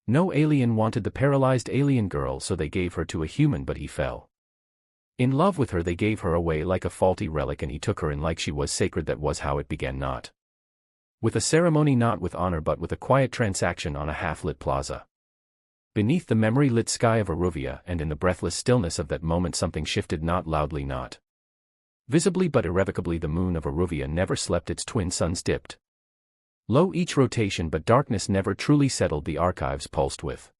No alien wanted the paralyzed alien girl, so they gave her to a human, but he fell in love with her. They gave her away like a faulty relic, and he took her in like she was sacred. That was how it began, not with a ceremony, not with honor, but with a quiet transaction on a half-lit plaza. Beneath the memory-lit sky of Aruvia, and in the breathless stillness of that moment, something shifted, not loudly, not visibly, but irrevocably. The moon of Aruvia never slept. Its twin suns dipped low each rotation, but darkness never truly settled. The archives pulsed with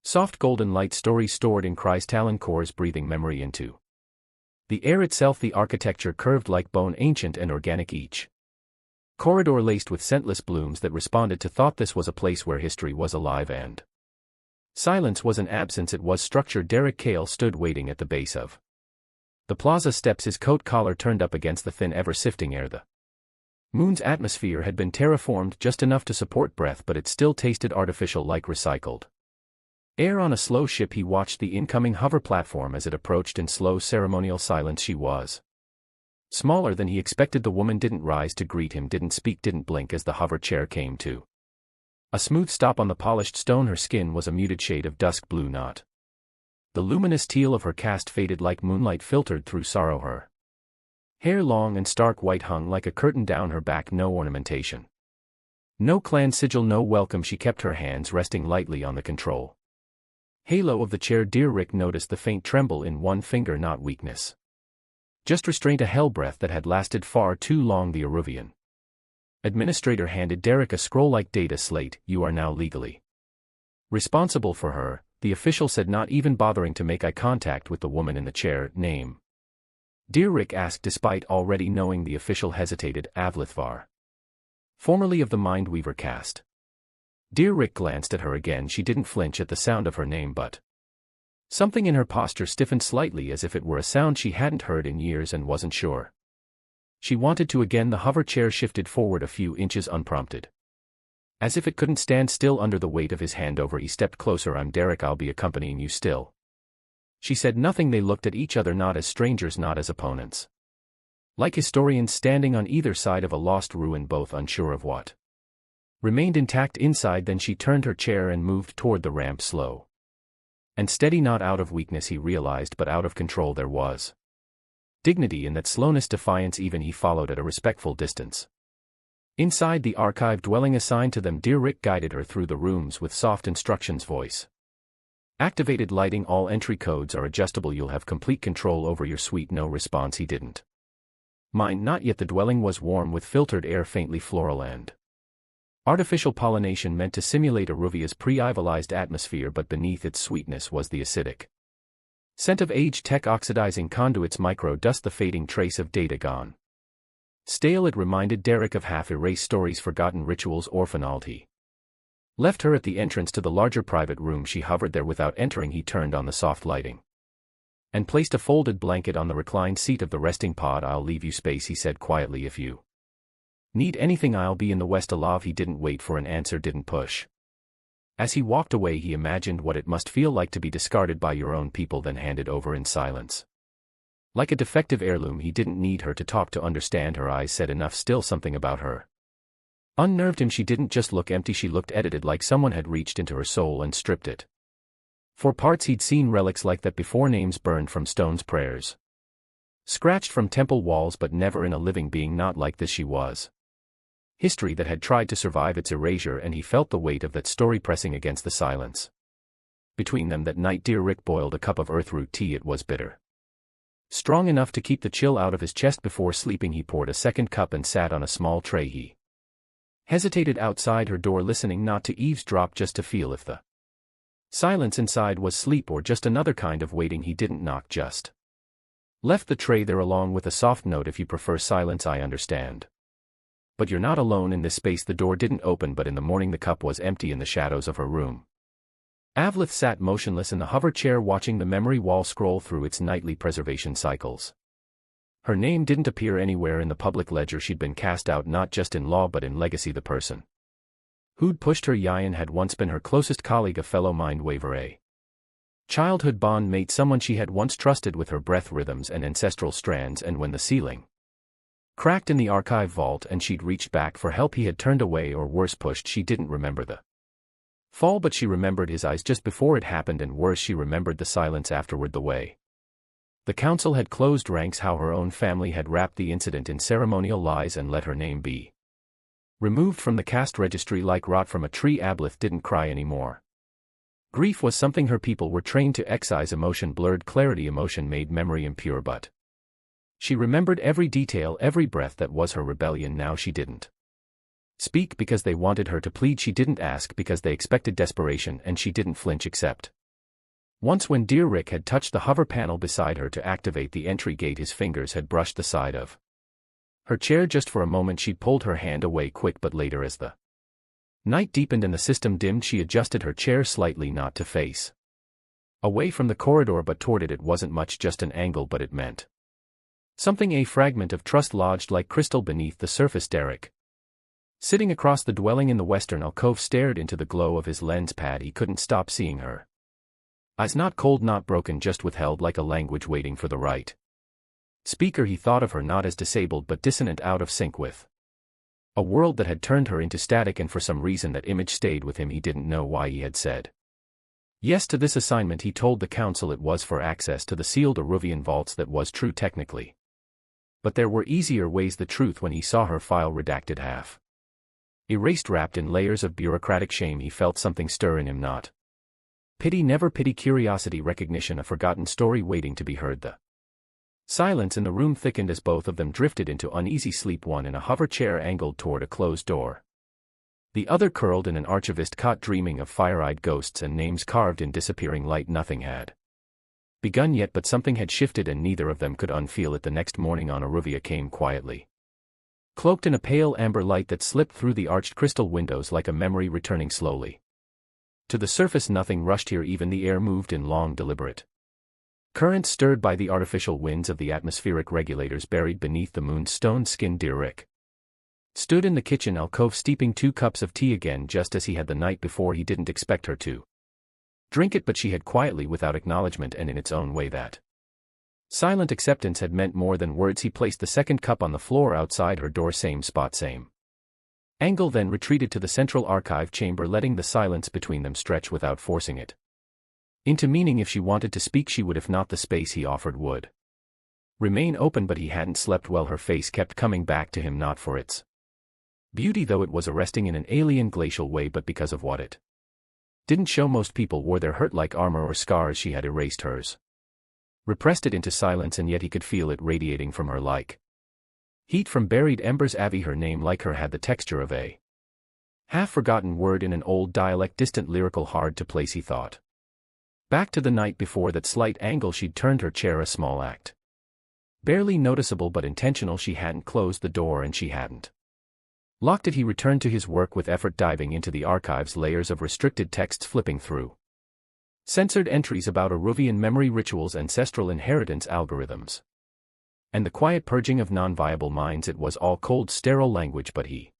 soft golden light, stories stored in crystalline cores, breathing memory into the air itself. The architecture curved like bone, ancient and organic, each corridor laced with scentless blooms that responded to thought. This was a place where history was alive and silence was an absence. It was structure. Derek Cale stood waiting at the base of the plaza steps, his coat collar turned up against the thin, ever-sifting air. The moon's atmosphere had been terraformed just enough to support breath, but it still tasted artificial, like recycled air on a slow ship. He watched the incoming hover platform as it approached in slow, ceremonial silence. She was smaller than he expected. The woman didn't rise to greet him, didn't speak, didn't blink as the hover chair came to a smooth stop on the polished stone. Her skin was a muted shade of dusk blue, not the luminous teal of her caste faded like moonlight filtered through sorrow. Her hair, long and stark white, hung like a curtain down her back. No ornamentation, no clan sigil, no welcome. She kept her hands resting lightly on the control halo of the chair. Dear Rick noticed the faint tremble in one finger, not weakness, just restraint, a hell breath that had lasted far too long. The Aruvian administrator handed Derek a scroll-like data slate. You are now legally responsible for her, the official said, not even bothering to make eye contact with the woman in the chair. Name? Dear Rick asked, despite already knowing. The official hesitated. Avlithvar, formerly of the Mindweaver caste. Dear Rick glanced at her again. She didn't flinch at the sound of her name, but something in her posture stiffened slightly, as if it were a sound she hadn't heard in years and wasn't sure she wanted to again. The hover chair shifted forward a few inches unprompted, as if it couldn't stand still under the weight of his handover. He stepped closer. I'm Derek, I'll be accompanying you still. She said nothing. They looked at each other, not as strangers, not as opponents, like historians standing on either side of a lost ruin, both unsure of what remained intact inside. Then she turned her chair and moved toward the ramp, slow and steady, not out of weakness, he realized, but out of control. There was dignity in that slowness, defiance even. He followed at a respectful distance. Inside the archive dwelling assigned to them, Dear Rick guided her through the rooms with soft instructions. Voice activated lighting, all entry codes are adjustable, you'll have complete control over your suite. No response. He didn't mind. Not yet. The dwelling was warm with filtered air, faintly floral and artificial pollination meant to simulate Aruvia's pre-ivolized atmosphere, but beneath its sweetness was the acidic scent of aged tech, oxidizing conduits, micro dust, the fading trace of data gone stale. It reminded Derek of half-erased stories, forgotten rituals, orphaned. He left her at the entrance to the larger private room. She hovered there without entering. He turned on the soft lighting and placed a folded blanket on the reclined seat of the resting pod. I'll leave you space, he said quietly. If you need anything, I'll be in the West Alav. He didn't wait for an answer, didn't push. As he walked away, he imagined what it must feel like to be discarded by your own people, then handed over in silence. Like a defective heirloom. He didn't need her to talk to understand. Her eyes said enough. Still, something about her unnerved him. She didn't just look empty, she looked edited, like someone had reached into her soul and stripped it for parts. He'd seen relics like that before, names burned from stones, prayers scratched from temple walls, but never in a living being. Not like this. She was history that had tried to survive its erasure, and he felt the weight of that story pressing against the silence between them. That night, Dear Rick boiled a cup of earthroot tea. It was bitter, strong enough to keep the chill out of his chest. Before sleeping, he poured a second cup and sat on a small tray. He hesitated outside her door, listening, not to eavesdrop, just to feel if the silence inside was sleep or just another kind of waiting. He didn't knock, just left the tray there along with a soft note. If you prefer silence, I understand, but you're not alone in this space. The door didn't open, but in the morning the cup was empty in the shadows of her room. Avlith sat motionless in the hover chair, watching the memory wall scroll through its nightly preservation cycles. Her name didn't appear anywhere in the public ledger. She'd been cast out, not just in law but in legacy. The person who'd pushed her, Yayan, had once been her closest colleague, a fellow Mindweaver, a childhood bond mate, someone she had once trusted with her breath rhythms and ancestral strands. And when the ceiling cracked in the archive vault and she'd reached back for help, he had turned away, or worse, pushed. She didn't remember the fall, but she remembered his eyes just before it happened, and worse, she remembered the silence afterward, the way the council had closed ranks, how her own family had wrapped the incident in ceremonial lies and let her name be removed from the caste registry like rot from a tree. Ablith didn't cry anymore. Grief was something her people were trained to excise. Emotion blurred clarity, emotion made memory impure, but she remembered every detail, every breath. That was her rebellion. Now she didn't speak because they wanted her to plead, she didn't ask because they expected desperation, and she didn't flinch except once when dear Rick had touched the hover panel beside her to activate the entry gate. His fingers had brushed the side of her chair just for a moment. She'd pulled her hand away quick, but later, as the night deepened and the system dimmed, she adjusted her chair slightly, not to face away from the corridor but toward it. It wasn't much, just an angle, but it meant something. A fragment of trust lodged like crystal beneath the surface. Derek, sitting across the dwelling in the western alcove, stared into the glow of his lens pad. He couldn't stop seeing her eyes, not cold, not broken, just withheld like a language waiting for the right speaker. He thought of her not as disabled but dissonant, out of sync with a world that had turned her into static, and for some reason that image stayed with him. He didn't know why he had said yes to this assignment. He told the council it was for access to the sealed Aruvian vaults. That was true technically, but there were easier ways. The truth, when he saw her file redacted, half erased, wrapped in layers of bureaucratic shame, he felt something stir in him, not pity, never pity, curiosity, recognition, a forgotten story waiting to be heard. The silence in the room thickened as both of them drifted into uneasy sleep, one in a hover chair angled toward a closed door, the other curled in an archivist cot, dreaming of fire-eyed ghosts and names carved in disappearing light. Nothing had begun yet, but something had shifted, and neither of them could unfeel it. The next morning on Aruvia came quietly, cloaked in a pale amber light that slipped through the arched crystal windows like a memory returning slowly to the surface. Nothing rushed here, even the air moved in long, deliberate currents stirred by the artificial winds of the atmospheric regulators buried beneath the moon's stone-skinned. Dear Rick stood in the kitchen alcove, steeping 2 cups of tea again, just as he had the night before. He didn't expect her to drink it, but she had, quietly, without acknowledgement, and in its own way. That silent acceptance had meant more than words. He placed the second cup on the floor outside her door, same spot, same angle, then retreated to the central archive chamber, letting the silence between them stretch without forcing it into meaning. If she wanted to speak, she would. If not, the space he offered would remain open. But he hadn't slept well. Her face kept coming back to him, not for its beauty, though it was arresting in an alien, glacial way, but because of what it didn't show. Most people wore their hurt like armor or scars. She had erased hers, repressed it into silence, and yet he could feel it radiating from her like heat from buried embers. Avi, her name, like her, had the texture of a half-forgotten word in an old dialect, distant, lyrical, hard to place. He thought back to the night before, that slight angle. She'd turned her chair, a small act, barely noticeable but intentional. She hadn't closed the door, and she hadn't locked it. He returned to his work with effort, diving into the archive's layers of restricted texts, flipping through censored entries about Aruvian memory rituals, ancestral inheritance, algorithms, and the quiet purging of non-viable minds. It was all cold, sterile language, but he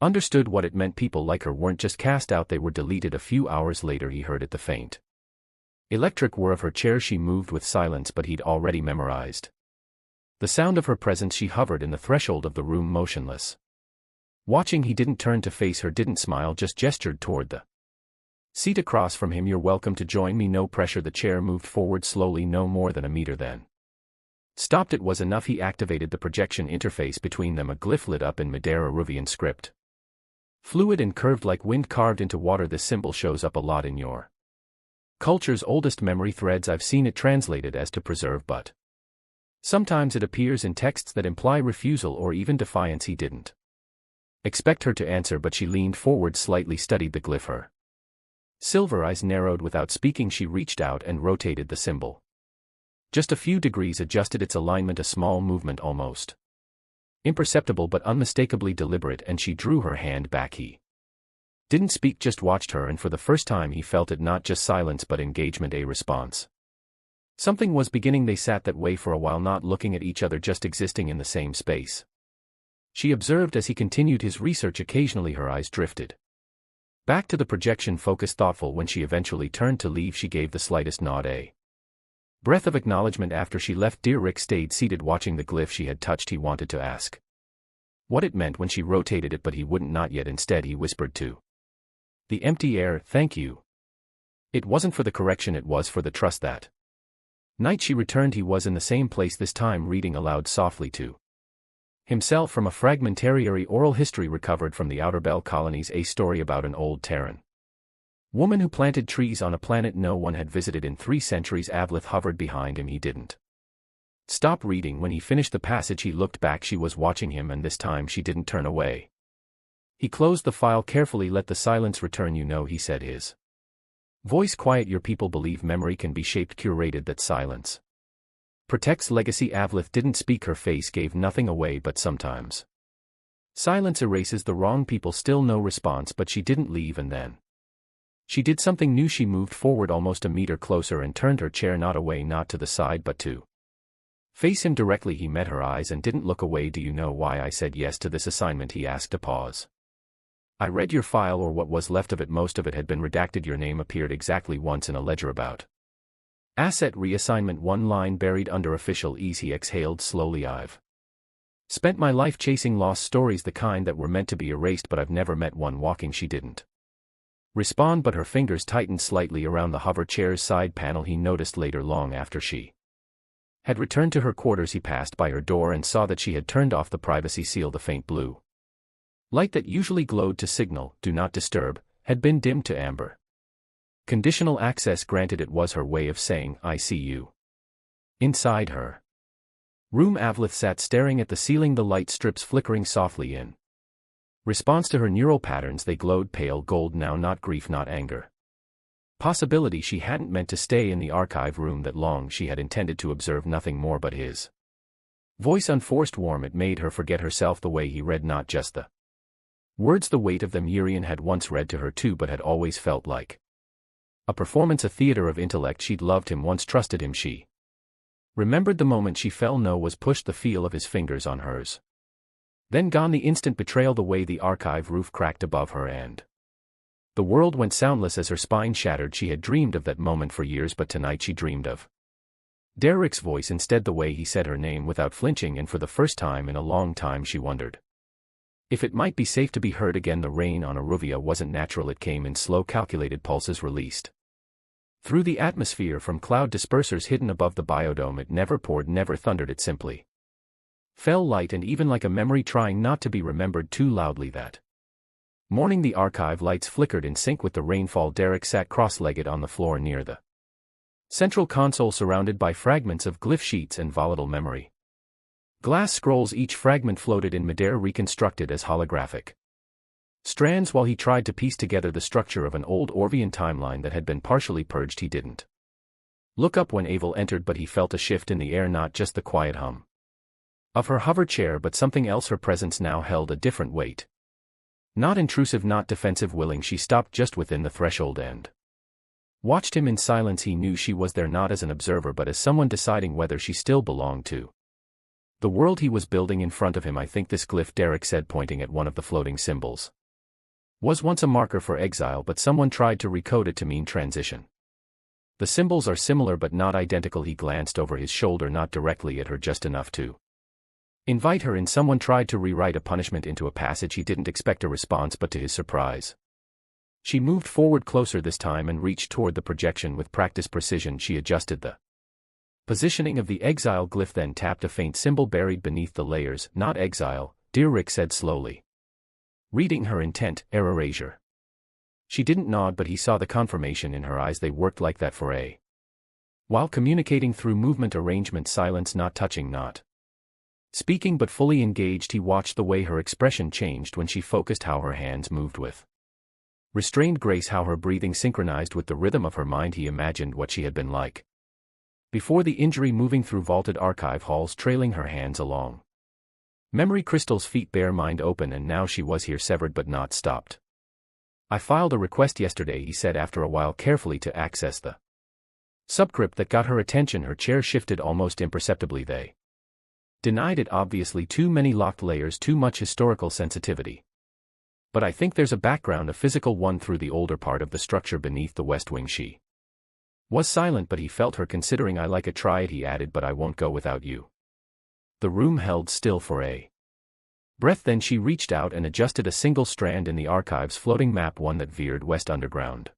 understood what it meant. People like her weren't just cast out, they were deleted. A few hours later he heard it, the faint electric whir of her chair. She moved with silence, but he'd already memorized the sound of her presence. She hovered in the threshold of the room, motionless, watching. He didn't turn to face her, didn't smile, just gestured toward the seat across from him. You're welcome to join me, no pressure. The chair moved forward slowly, no more than a meter, then stopped. It was enough. He activated the projection interface between them. A glyph lit up in Madeira Aruvian script, fluid and curved like wind carved into water. This symbol shows up a lot in your culture's oldest memory threads. I've seen it translated as to preserve, but sometimes it appears in texts that imply refusal or even defiance. He didn't expect her to answer, but she leaned forward slightly, studied the glyph. Her silver eyes narrowed. Without speaking, she reached out and rotated the symbol just a few degrees, adjusted its alignment, a small movement, almost imperceptible but unmistakably deliberate, and she drew her hand back. He didn't speak, just watched her, and for the first time he felt it, not just silence but engagement, a response. Something was beginning. They sat that way for a while, not looking at each other, just existing in the same space. She observed as he continued his research. Occasionally her eyes drifted back to the projection, focused, thoughtful. When she eventually turned to leave, she gave the slightest nod, a breath of acknowledgement. After she left, dear Rick stayed seated, watching the glyph she had touched. He wanted to ask what it meant when she rotated it, but he wouldn't, not yet. Instead he whispered to The empty air, thank you. It wasn't for the correction, it was for the trust that night she returned he was in the same place, this time reading aloud softly to himself from a fragmentary oral history recovered from the Outer Bell colonies, a story about an old Terran woman who planted trees on a planet no one had visited in 3 centuries. Avlith hovered behind him. He didn't stop reading. When he finished the passage he looked back. She was watching him, and this time she didn't turn away. He closed the file carefully. Let the silence return, you know, he said, his voice quiet. Your people believe memory can be shaped, curated, that silence protects legacy. Avlith didn't speak. Her face gave nothing away, but sometimes silence erases the wrong. People. Still no response, but she didn't leave, and then she did something new. She moved forward almost a meter closer and turned her chair, not away, not to the side, but to face him directly. He met her eyes and didn't look away. Do you know why I said yes to this assignment? He asked. A pause. I read your file, or what was left of it. Most of it had been redacted. Your name appeared exactly once in a ledger about asset reassignment, one line buried under official ease. He exhaled slowly. I've spent my life chasing lost stories, the kind that were meant to be erased, but I've never met one walking. She didn't respond, but her fingers tightened slightly around the hover chair's side panel. He noticed later, long after she had returned to her quarters, he passed by her door and saw that she had turned off the privacy seal. The faint blue light that usually glowed to signal "Do Not Disturb" had been dimmed to amber. Conditional access granted. It was her way of saying, I see you. Inside her room, Avlith sat staring at the ceiling, the light strips flickering softly in response to her neural patterns. They glowed pale gold now, not grief, not anger. Possibility. She hadn't meant to stay in the archive room that long. She had intended to observe nothing more, but his voice, unforced, warm, it made her forget herself. The way he read, not just the words, the weight of them. Yrian had once read to her too, but had always felt like a performance, a theater of intellect. She'd loved him once, trusted him. She remembered the moment she fell, no was pushed, the feel of his fingers on hers. Then gone, the instant betrayal, the way the archive roof cracked above her and the world went soundless as her spine shattered. She had dreamed of that moment for years, but tonight she dreamed of Derek's voice instead, the way he said her name without flinching, and for the first time in a long time she wondered if it might be safe to be heard again. The rain on Aruvia wasn't natural. It came in slow, calculated pulses released through the atmosphere from cloud dispersers hidden above the biodome. It never poured, never thundered. It simply fell light and even, like a memory trying not to be remembered too loudly. That morning the archive lights flickered in sync with the rainfall. Derek sat cross-legged on the floor near the central console, surrounded by fragments of glyph sheets and volatile memory glass scrolls. Each fragment floated in midair, reconstructed as holographic strands, while he tried to piece together the structure of an old Orvian timeline that had been partially purged. He didn't look up when Avel entered, but he felt a shift in the air, not just the quiet hum of her hover chair, but something else. Her presence now held a different weight. Not intrusive, not defensive, willing. She stopped just within the threshold and watched him in silence. He knew she was there not as an observer, but as someone deciding whether she still belonged to the world he was building in front of him. I think this glyph, Derek said, pointing at one of the floating symbols, was once a marker for exile, but someone tried to recode it to mean transition. The symbols are similar but not identical. He glanced over his shoulder, not directly at her, just enough to invite her in. Someone tried to rewrite a punishment into a passage. He didn't expect a response, but to his surprise, she moved forward closer this time and reached toward the projection with practiced precision. She adjusted the positioning of the exile glyph, then tapped a faint symbol buried beneath the layers. Not exile, dear, Rick said slowly, reading her intent. Erasure. She didn't nod, but he saw the confirmation in her eyes. They worked like that for a while, communicating through movement, arrangement, silence, not touching, not speaking, but fully engaged. He watched the way her expression changed when she focused, how her hands moved with restrained grace, how her breathing synchronized with the rhythm of her mind. He imagined what she had been like before the injury, moving through vaulted archive halls, trailing her hands along memory crystals, feet bare, mind open, and now she was here, severed but not stopped. I filed a request yesterday, he said after a while, carefully, to access the subscript that got her attention. Her chair shifted almost imperceptibly. They denied it. Obviously too many locked layers, too much historical sensitivity. But I think there's a background, a physical one, through the older part of the structure beneath the west wing. She was silent, but he felt her considering. I like a try it, he added, but I won't go without you. The room held still for a Breath. Then she reached out and adjusted a single strand in the archive's floating map, one that veered west underground.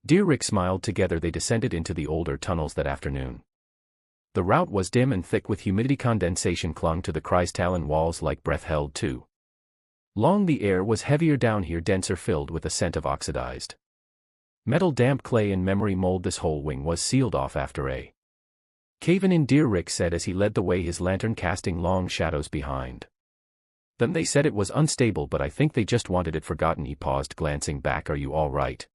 Dear Rick smiled. Together they descended into the older tunnels that afternoon. The route was dim and thick with humidity. Condensation clung to the crystalline walls like breath held too long. The air was heavier down here, denser, filled with a scent of oxidized metal, damp clay and memory mold. This whole wing was sealed off after a cave-in. Dear Rick said as he led the way, his lantern casting long shadows behind them. They said it was unstable, but I think they just wanted it forgotten. He paused, glancing back. Are you all right?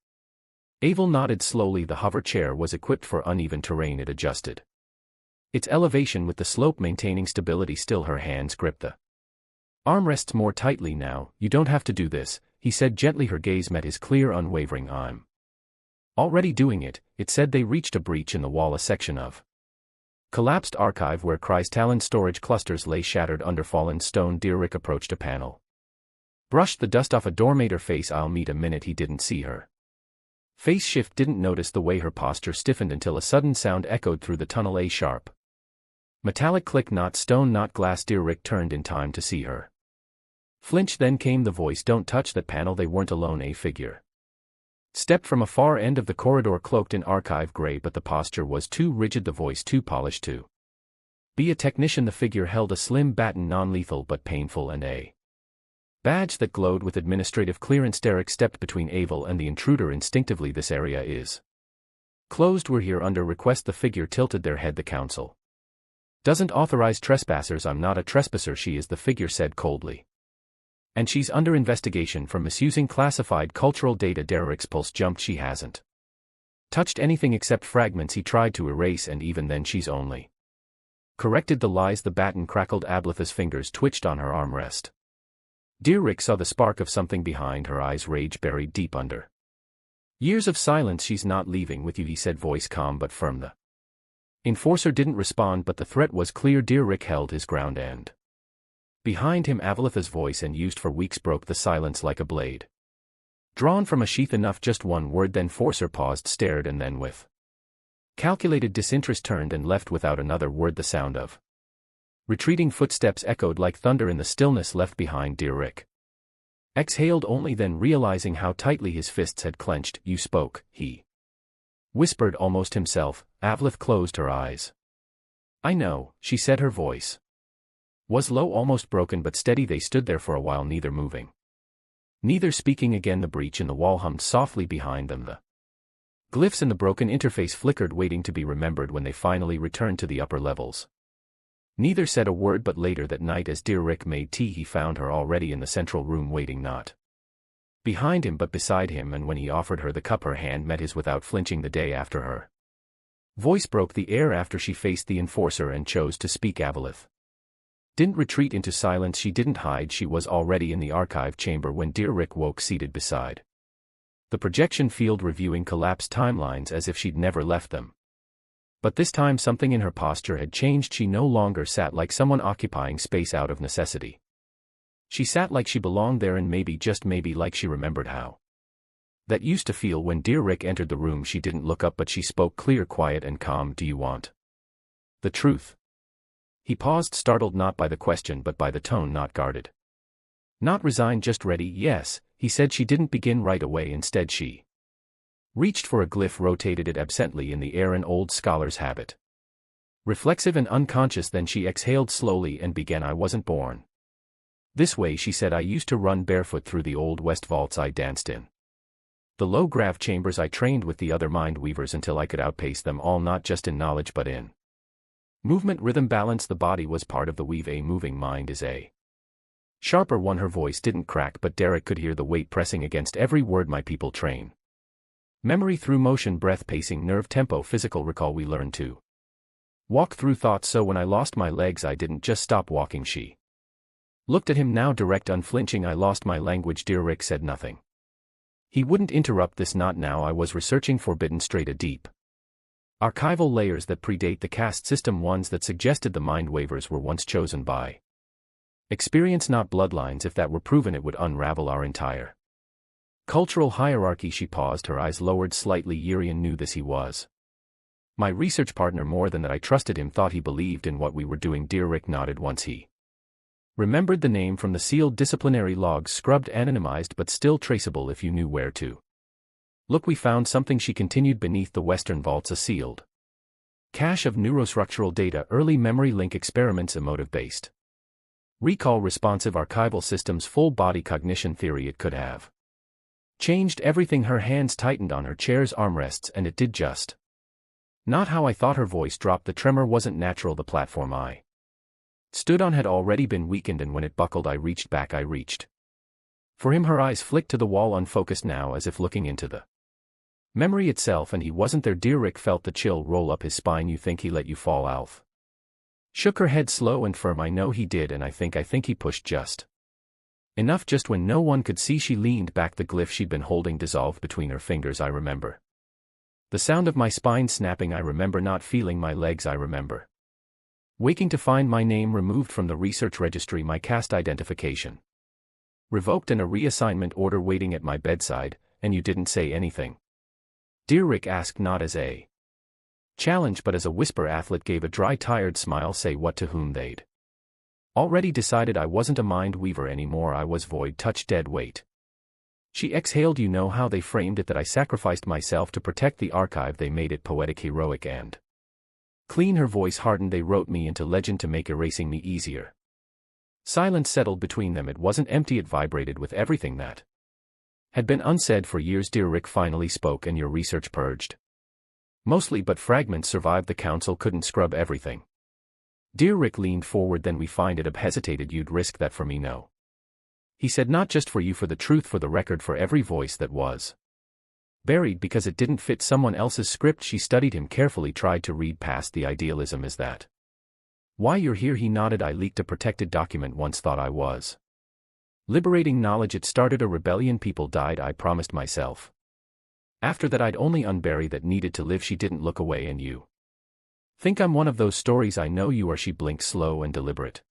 Avel nodded slowly. The hover chair was equipped for uneven terrain. It adjusted its elevation with the slope, maintaining stability. Still, her hands gripped the armrests more tightly. Now, you don't have to do this, he said gently. Her gaze met his clear, unwavering. I'm already doing it, it said. They reached a breach in the wall, a section of collapsed archive where crystalline storage clusters lay shattered under fallen stone. Dear Rick approached a panel, brushed the dust off a door, made her face. I'll meet a minute. He didn't see her face shift, didn't notice the way her posture stiffened until a sudden sound echoed through the tunnel, a sharp metallic click. Not stone, not glass. Dear Rick turned in time to see her flinch. Then came the voice, don't touch that panel. They weren't alone. A figure stepped from a far end of the corridor, cloaked in archive gray, but the posture was too rigid, the voice too polished to be a technician. The figure held a slim baton, non-lethal but painful, and a badge that glowed with administrative clearance. Derek stepped between Avel and the intruder instinctively. This area is closed. We're here under request. The figure tilted their head. The council doesn't authorize trespassers. I'm not a trespasser. She is, the figure said coldly. And she's under investigation for misusing classified cultural data. Derek's pulse jumped. She hasn't touched anything except fragments he tried to erase, and even then she's only corrected the lies. The baton crackled. Abletha's fingers twitched on her armrest. Dear Rick saw the spark of something behind her eyes, rage buried deep under years of silence. She's not leaving with you, he said, voice calm but firm. The enforcer didn't respond, but the threat was clear. Dear Rick held his ground, and behind him Avalotha's voice, and used for weeks, broke the silence like a blade drawn from a sheath. Enough, just one word. Then Enforcer paused, stared, and then with calculated disinterest turned and left without another word. The sound of retreating footsteps echoed like thunder in the stillness left behind. Dear Rick exhaled only then, realizing how tightly his fists had clenched. You spoke, he whispered almost himself. Avaloth closed her eyes. I know, she said. Her voice was low, almost broken, but steady. They stood there for a while, neither moving, neither speaking. Again the breach in the wall hummed softly behind them. The glyphs in the broken interface flickered, waiting to be remembered when they finally returned to the upper levels. Neither said a word, but later that night as Dear Rick made tea, he found her already in the central room, waiting not behind him but beside him, and when he offered her the cup her hand met his without flinching. The day after, her voice broke the air after she faced the enforcer and chose to speak. Avaloth didn't retreat into silence, she didn't hide. She was already in the archive chamber when Dear Rick woke, seated beside the projection field, reviewing collapsed timelines as if she'd never left them. But this time something in her posture had changed. She no longer sat like someone occupying space out of necessity. She sat like she belonged there, and maybe, just maybe, like she remembered how that used to feel. When Dear Rick entered the room she didn't look up, but she spoke, clear, quiet, and calm. Do you want the truth? He paused, startled not by the question but by the tone, not guarded, not resigned, just ready. Yes, he said. She didn't begin right away. Instead she reached for a glyph, rotated it absently in the air, an old scholar's habit, reflexive and unconscious. Then she exhaled slowly and began. I wasn't born this way, she said. I used to run barefoot through the old west vaults. I danced in the low-grav chambers. I trained with the other mind weavers until I could outpace them all, not just in knowledge but in movement, rhythm, balance. The body was part of the weave. A moving mind is a sharper one. Her voice didn't crack, but Derek could hear the weight pressing against every word. My people train memory through motion, breath, pacing, nerve, tempo, physical recall. We learn to walk through thoughts. So when I lost my legs I didn't just stop walking. She looked at him now, direct, unflinching. I lost my language. Dear Rick said nothing. He wouldn't interrupt. This not now. I was researching forbidden strata, deep archival layers that predate the caste system, ones that suggested the mind waivers were once chosen by experience, not bloodlines. If that were proven it would unravel our entire cultural hierarchy. She paused, her eyes lowered slightly. Urian knew this. He was my research partner. More than that, I trusted him, thought he believed in what we were doing. Dear Rick nodded. Once he Remembered the name from the sealed disciplinary logs, scrubbed, anonymized but still traceable if you knew where to. Look, we found something, she continued. Beneath the western vaults, a sealed cache of neurostructural data, early memory link experiments, emotive-based recall, responsive archival systems, full body cognition theory. It could have changed everything. Her hands tightened on her chair's armrests, and it did just not how I thought. Her voice dropped. The tremor wasn't natural. The platform I stood on had already been weakened, and when it buckled I reached back. I reached for him. Her eyes flicked to the wall, unfocused now, as if looking into the memory itself, and he wasn't there. Dear Rick felt the chill roll up his spine. You think he let you fall? Alf shook her head, slow and firm. I know he did, and I think he pushed just enough, just when no one could see. She leaned back. The glyph she'd been holding dissolved between her fingers. I remember the sound of my spine snapping. I remember not feeling my legs. I remember waking to find my name removed from the research registry, my caste identification revoked, and a reassignment order waiting at my bedside. And you didn't say anything? Dear Rick asked, not as a challenge but as a whisper. Athlete gave a dry, tired smile. Say what? To whom? They'd already decided I wasn't a mind weaver anymore. I was void, touch, dead weight. She exhaled. You know how they framed it, that I sacrificed myself to protect the archive. They made it poetic, heroic, and clean. Her voice hardened. They wrote me into legend to make erasing me easier. Silence settled between them. It wasn't empty, it vibrated with everything that had been unsaid for years. Dear Rick finally spoke. And your research purged mostly, but fragments survived. The council couldn't scrub everything. Dear Rick leaned forward. Then we find it. Hesitated. You'd risk that for me? No. He said, not just for you, for the truth, for the record, for every voice that was buried because it didn't fit someone else's script. She studied him carefully, tried to read past the idealism. Is that why you're here? He nodded. I leaked a protected document once, thought I was liberating knowledge. It started a rebellion. People died. I promised myself after that I'd only unbury that needed to live. She didn't look away. And you think I'm one of those stories? I know you are. She blinked, slow and deliberate.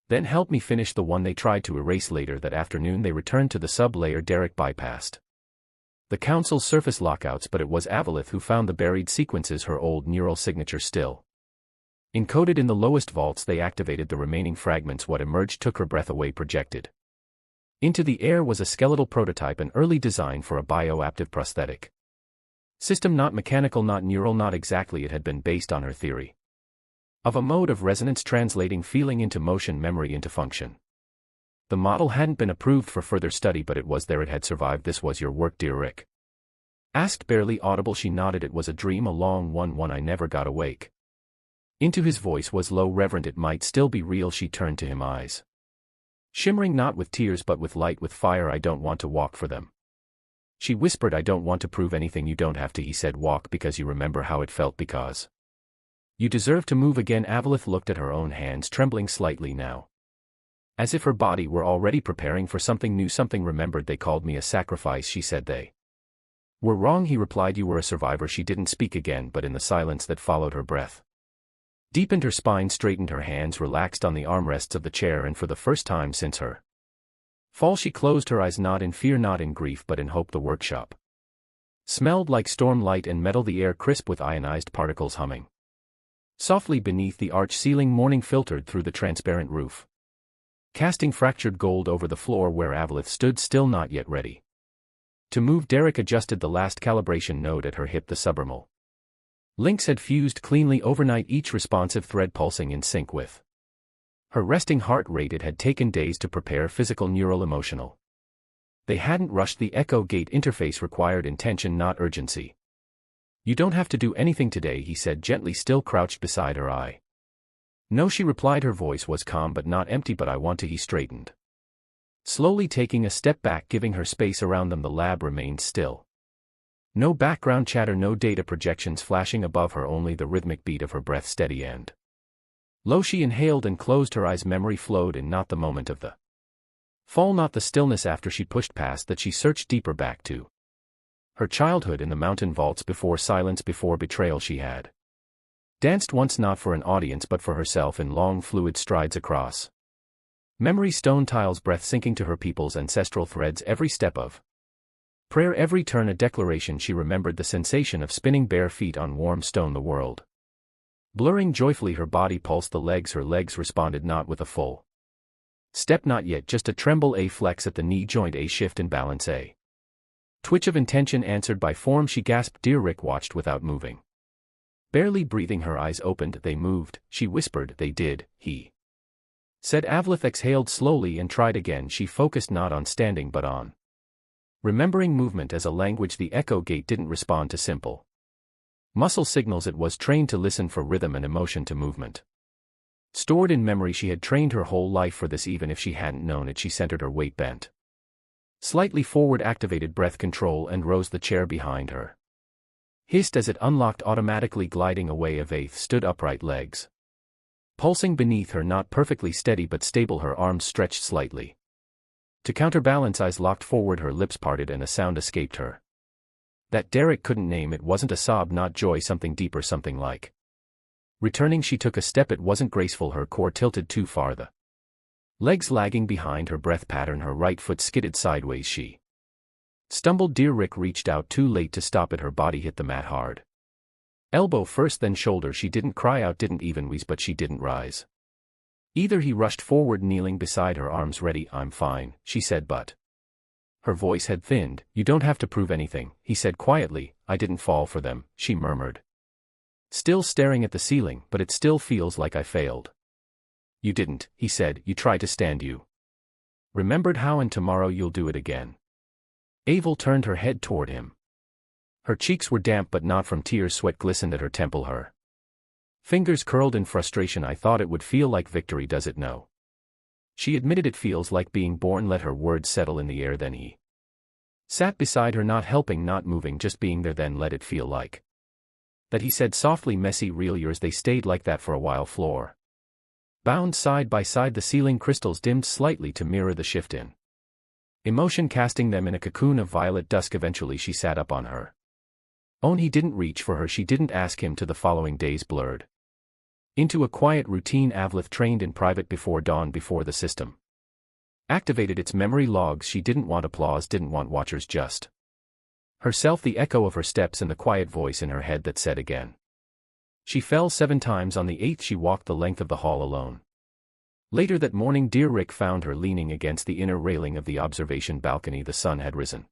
Then help me finish the one they tried to erase later that afternoon. They returned to the sub-layer. Derek bypassed the council's surface lockouts, but it was Avalith who found the buried sequences, her old neural signature still encoded in the lowest vaults. They activated the remaining fragments. What emerged took her breath away. Projected into the air was a skeletal prototype, an early design for a bioactive prosthetic system, not mechanical, not neural, not exactly. It had been based on her theory of a mode of resonance, translating feeling into motion, memory into function. The model hadn't been approved for further study, but it was there. It had survived. This was your work, Dear Rick asked, barely audible. She nodded. It was a dream, a long one I never got awake into. His voice was low, reverent. It might still be real. She turned to him, eyes shimmering, not with tears but with light, with fire. I don't want to walk for them, she whispered. I don't want to prove anything. You don't have to, he said. Walk because you remember how it felt, because you deserve to move again. Avalith looked at her own hands, trembling slightly now, as if her body were already preparing for something new, something remembered. They called me a sacrifice, she said. They were wrong, he replied. You were a survivor. She didn't speak again, but in the silence that followed, her breath deepened. Her spine straightened, her hands relaxed on the armrests of the chair, and for the first time since her fall she closed her eyes, not in fear, not in grief, but in hope. The workshop smelled like storm, light and metal, the air crisp with ionized particles humming softly beneath the arch ceiling. Morning filtered through the transparent roof, casting fractured gold over the floor where Avalith stood still, not yet ready to move. Derek adjusted the last calibration node at her hip. The subliminal links had fused cleanly overnight, each responsive thread pulsing in sync with her resting heart rate. It had taken days to prepare, physical, neural, emotional. They hadn't rushed. The echo gate interface required intention, not urgency. You don't have to do anything today, he said gently, still crouched beside her. I no, she replied. Her voice was calm but not empty. But I want to. He straightened, slowly taking a step back, giving her space around them. The lab remained still. No background chatter, no data projections flashing above her, only the rhythmic beat of her breath, steady and low. She inhaled and closed her eyes. Memory flowed in, not the moment of the fall, not the stillness after. She pushed past that. She searched deeper, back to her childhood in the mountain vaults, before silence, before betrayal. She had danced once, not for an audience but for herself, in long fluid strides across memory, stone tiles, breath sinking to her people's ancestral threads. Every step of prayer, every turn a declaration. She remembered the sensation of spinning bare feet on warm stone, the world blurring joyfully. Her body pulsed, her legs responded, not with a full Step not yet, just a tremble, a flex at the knee joint, a shift in balance, a twitch of intention answered by form. She gasped. Dear Rick watched without moving. Barely breathing, her eyes opened. They moved, she whispered. They did, he said. Avlith exhaled slowly and tried again. She focused not on standing but on remembering movement as a language. The echo gate didn't respond to simple muscle signals. It was trained to listen for rhythm and emotion, to movement stored in memory. She had trained her whole life for this. Even if she hadn't known it, she centered her weight, bent slightly forward, activated breath control, and rose. The chair behind her hissed as it unlocked, automatically gliding away. Avaith stood upright, legs pulsing beneath her, not perfectly steady but stable, her arms stretched slightly to counterbalance, eyes locked forward, her lips parted, and a sound escaped her that Derek couldn't name. It wasn't a sob, not joy, something deeper, something like returning. She took a step. It wasn't graceful, her core tilted too far, the legs lagging behind her breath pattern. Her right foot skidded sideways. She stumbled. Dear Rick reached out, too late to stop it. Her body hit the mat hard. Elbow first, then shoulder. She didn't cry out, didn't even wheeze, but she didn't rise either. He rushed forward, kneeling beside her, arms ready. I'm fine, she said, but her voice had thinned. You don't have to prove anything, he said quietly. I didn't fall for them, she murmured, still staring at the ceiling. But it still feels like I failed. You didn't, he said. You tried to stand. You remembered how, and tomorrow you'll do it again. Avel turned her head toward him. Her cheeks were damp but not from tears. Sweat glistened at her temple. Her fingers curled in frustration. I thought it would feel like victory. Does it? No, she admitted. It feels like being born. Let her words settle in the air. Then he sat beside her, not helping, not moving, just being there. Then let it feel like that, he said softly. Messy, real yours. They stayed like that for a while. Floor bound side by side, the ceiling crystals dimmed slightly to mirror the shift in emotion, casting them in a cocoon of violet dusk. Eventually she sat up on her own. He didn't reach for her, she didn't ask him to. The following days blurred into a quiet routine. Avlith trained in private before dawn, before the system activated its memory logs. She didn't want applause, didn't want watchers, just herself, the echo of her steps, and the quiet voice in her head that said again. She fell 7 times. On the 8th she walked the length of the hall alone. Later that morning, Dear Rick found her leaning against the inner railing of the observation balcony. The sun had risen.